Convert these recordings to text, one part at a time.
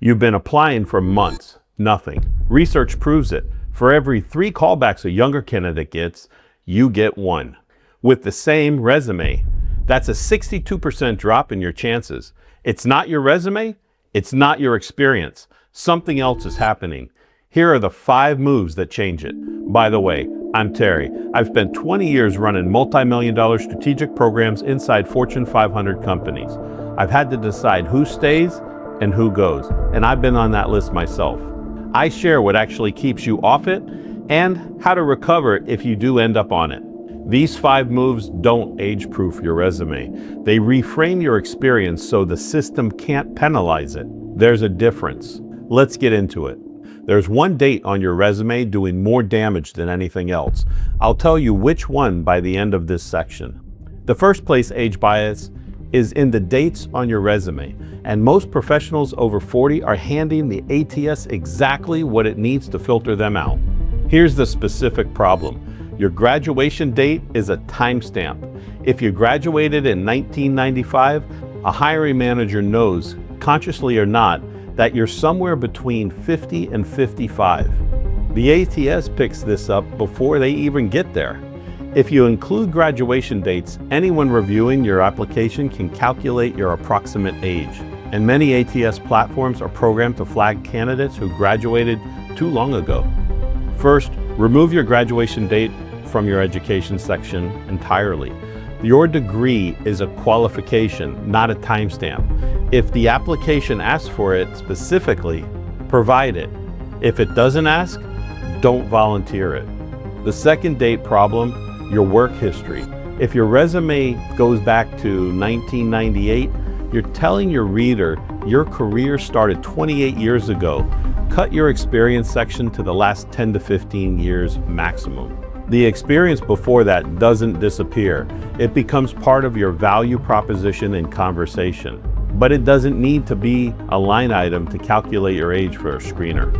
You've been applying for months, nothing. Research proves it. For every 3 callbacks a younger candidate gets, you get 1. With the same resume, that's a 62% drop in your chances. It's not your resume, it's not your experience. Something else is happening. Here are the 5 moves that change it. By the way, I'm Terry. I've spent 20 years running multi-million-dollar strategic programs inside Fortune 500 companies. I've had to decide who stays and who goes, and I've been on that list myself. I share what actually keeps you off it and how to recover if you do end up on it. These 5 moves don't age-proof your resume. They reframe your experience so the system can't penalize it. There's a difference. Let's get into it. There's one date on your resume doing more damage than anything else. I'll tell you which one by the end of this section. The first place age bias is in the dates on your resume, and most professionals over 40 are handing the ATS exactly what it needs to filter them out. Here's the specific problem. Your graduation date is a timestamp. If you graduated in 1995, a hiring manager knows, consciously or not, that you're somewhere between 50 and 55. The ATS picks this up before they even get there. If you include graduation dates, anyone reviewing your application can calculate your approximate age. And many ATS platforms are programmed to flag candidates who graduated too long ago. First, remove your graduation date from your education section entirely. Your degree is a qualification, not a timestamp. If the application asks for it specifically, provide it. If it doesn't ask, don't volunteer it. The second date problem, your work history. If your resume goes back to 1998, you're telling your reader your career started 28 years ago. Cut your experience section to the last 10 to 15 years maximum. The experience before that doesn't disappear. It becomes part of your value proposition and conversation. But it doesn't need to be a line item to calculate your age for a screener.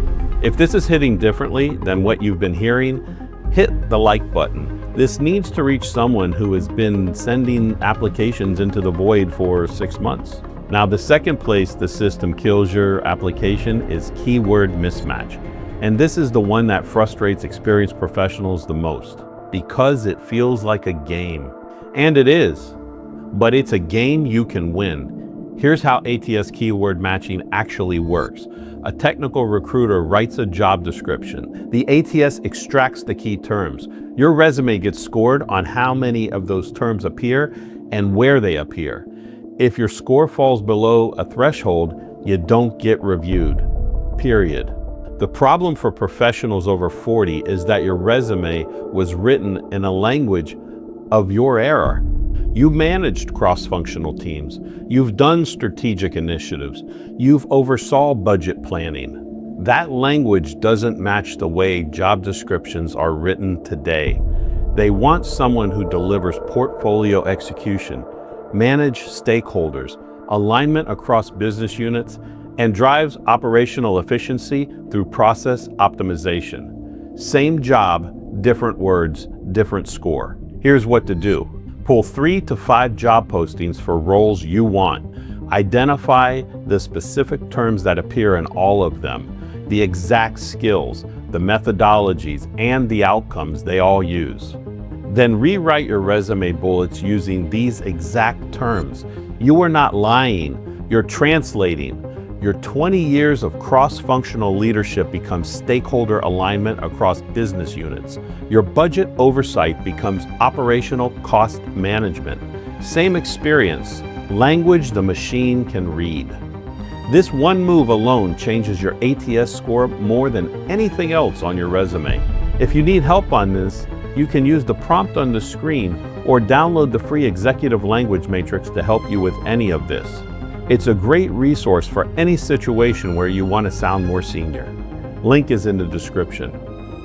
If this is hitting differently than what you've been hearing, hit the like button. This needs to reach someone who has been sending applications into the void for 6 months. Now, the second place the system kills your application is keyword mismatch. And this is the one that frustrates experienced professionals the most because it feels like a game. And it is, but it's a game you can win. Here's how ATS keyword matching actually works. A technical recruiter writes a job description. The ATS extracts the key terms. Your resume gets scored on how many of those terms appear and where they appear. If your score falls below a threshold, you don't get reviewed, period. The problem for professionals over 40 is that your resume was written in a language of your era. You've managed cross-functional teams. You've done strategic initiatives. You've oversaw budget planning. That language doesn't match the way job descriptions are written today. They want someone who delivers portfolio execution, manage stakeholders, alignment across business units, and drives operational efficiency through process optimization. Same job, different words, different score. Here's what to do. Pull 3 to 5 job postings for roles you want. Identify the specific terms that appear in all of them, the exact skills, the methodologies, and the outcomes they all use. Then rewrite your resume bullets using these exact terms. You are not lying, you're translating. Your 20 years of cross-functional leadership becomes stakeholder alignment across business units. Your budget oversight becomes operational cost management. Same experience, language the machine can read. This one move alone changes your ATS score more than anything else on your resume. If you need help on this, you can use the prompt on the screen or download the free executive language matrix to help you with any of this. It's a great resource for any situation where you want to sound more senior. Link is in the description.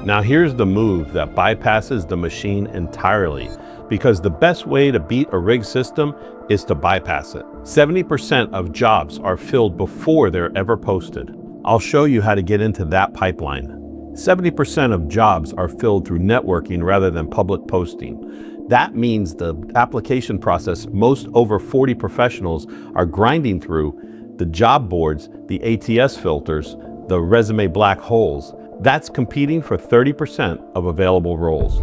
Now here's the move that bypasses the machine entirely, because the best way to beat a rigged system is to bypass it. 70% of jobs are filled before they're ever posted. I'll show you how to get into that pipeline. 70% of jobs are filled through networking rather than public posting. That means the application process most over 40 professionals are grinding through The job boards, the ATS filters, the resume black holes, that's competing for 30% of available roles.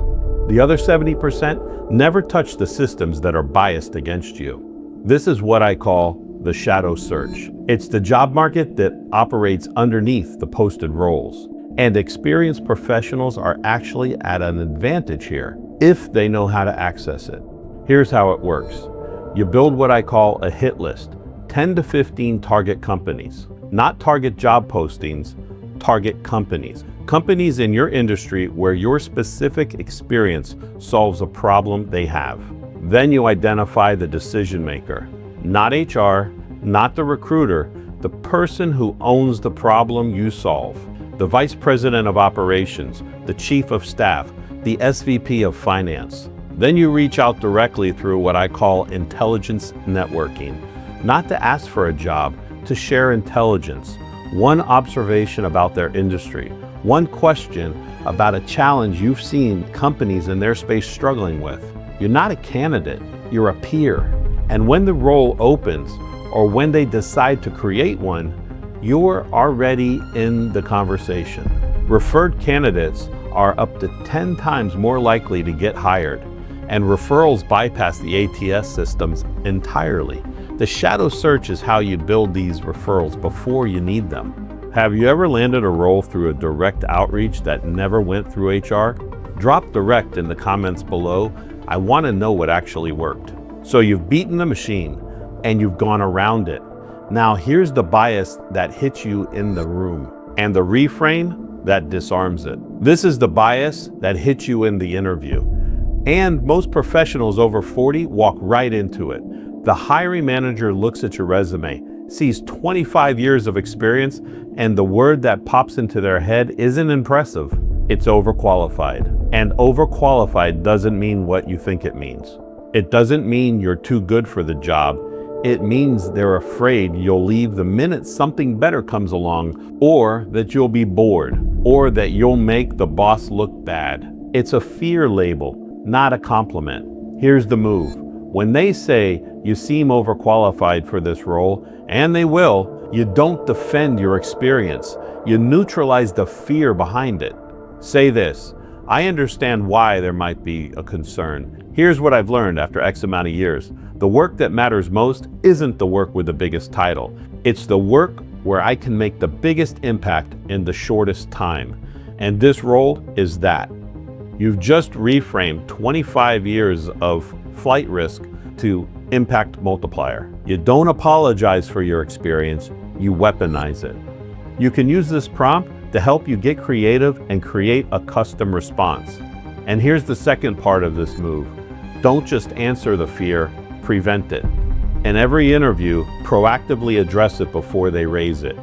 The other 70% never touch the systems that are biased against you. This is what I call the shadow search. It's the job market that operates underneath the posted roles. And experienced professionals are actually at an advantage here if they know how to access it. Here's how it works. You build what I call a hit list, 10 to 15 target companies, not target job postings, target companies. Companies in your industry where your specific experience solves a problem they have. Then you identify the decision maker, not HR, not the recruiter, the person who owns the problem you solve. The vice president of operations, the chief of staff, the SVP of finance. Then you reach out directly through what I call intelligence networking, not to ask for a job, to share intelligence. One observation about their industry, one question about a challenge you've seen companies in their space struggling with. You're not a candidate, you're a peer. And when the role opens, or when they decide to create one, you're already in the conversation. Referred candidates are up to 10 times more likely to get hired, and referrals bypass the ATS systems entirely. The shadow search is how you build these referrals before you need them. Have you ever landed a role through a direct outreach that never went through HR? Drop direct in the comments below. I want to know what actually worked. So you've beaten the machine and you've gone around it. Now here's the bias that hits you in the room and the reframe that disarms it. This is the bias that hits you in the interview. And most professionals over 40 walk right into it. The hiring manager looks at your resume, sees 25 years of experience, and the word that pops into their head isn't impressive. It's overqualified. And overqualified doesn't mean what you think it means. It doesn't mean you're too good for the job. It means they're afraid you'll leave the minute something better comes along, or that you'll be bored, or that you'll make the boss look bad. It's a fear label, not a compliment. Here's the move. When they say you seem overqualified for this role, and they will, you don't defend your experience. You neutralize the fear behind it. Say this, I understand why there might be a concern. Here's what I've learned after X amount of years. The work that matters most isn't the work with the biggest title. It's the work where I can make the biggest impact in the shortest time. And this role is that. You've just reframed 25 years of flight risk to impact multiplier. You don't apologize for your experience, you weaponize it. You can use this prompt to help you get creative and create a custom response. And here's the second part of this move. Don't just answer the fear, prevent it. In every interview, proactively address it before they raise it.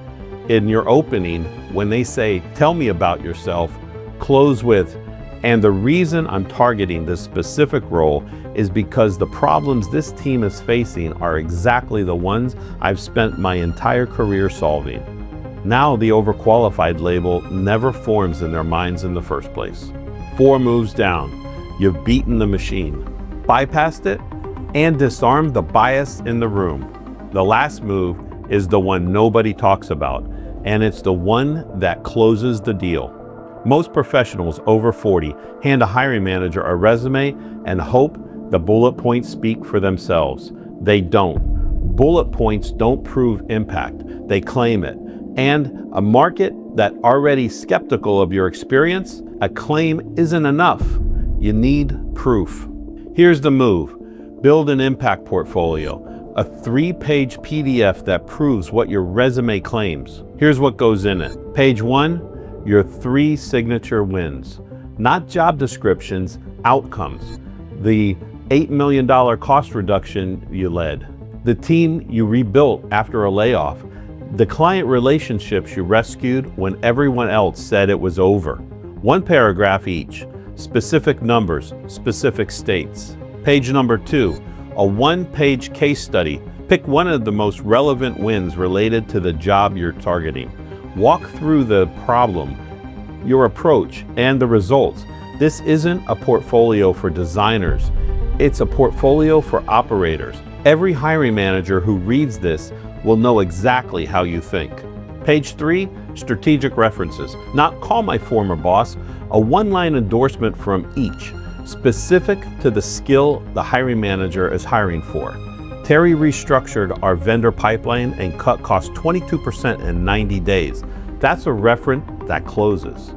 In your opening, when they say, tell me about yourself, close with, and the reason I'm targeting this specific role is because the problems this team is facing are exactly the ones I've spent my entire career solving. Now the overqualified label never forms in their minds in the first place. 4 moves down, you've beaten the machine, bypassed it, and disarmed the bias in the room. The last move is the one nobody talks about, and it's the one that closes the deal. Most professionals over 40 hand a hiring manager a resume and hope the bullet points speak for themselves. They don't. Bullet points don't prove impact, they claim it. And a market that already skeptical of your experience, a claim isn't enough. You need proof. Here's the move. Build an impact portfolio, a 3-page PDF that proves what your resume claims. Here's what goes in it. Page 1, your 3 signature wins. Not job descriptions, outcomes. The $8 million cost reduction you led. The team you rebuilt after a layoff. The client relationships you rescued when everyone else said it was over. 1 paragraph each. Specific numbers, specific states. Page number 2, a 1-page case study. Pick one of the most relevant wins related to the job you're targeting. Walk through the problem, your approach, and the results. This isn't a portfolio for designers. It's a portfolio for operators. Every hiring manager who reads this will know exactly how you think. Page 3, strategic references. Not call my former boss, a one-line endorsement from each, specific to the skill the hiring manager is hiring for. Terry restructured our vendor pipeline and cut costs 22% in 90 days. That's a reference that closes.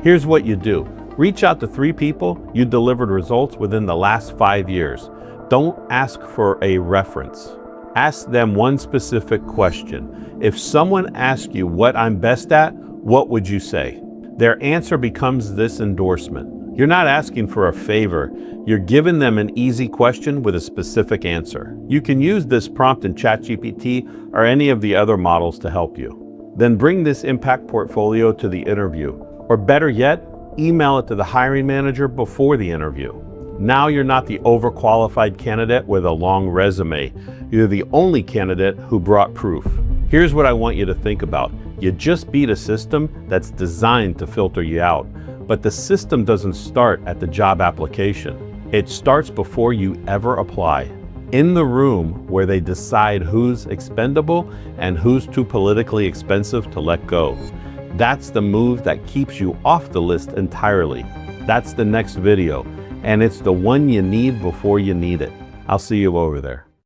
Here's what you do. Reach out to 3 people you delivered results within the last 5 years. Don't ask for a reference. Ask them one specific question. If someone asks you what I'm best at, what would you say? Their answer becomes this endorsement. You're not asking for a favor. You're giving them an easy question with a specific answer. You can use this prompt in ChatGPT or any of the other models to help you. Then bring this impact portfolio to the interview, or better yet, email it to the hiring manager before the interview. Now you're not the overqualified candidate with a long resume. You're the only candidate who brought proof. Here's what I want you to think about. You just beat a system that's designed to filter you out. But the system doesn't start at the job application. It starts before you ever apply. In the room where they decide who's expendable and who's too politically expensive to let go. That's the move that keeps you off the list entirely. That's the next video. And it's the one you need before you need it. I'll see you over there.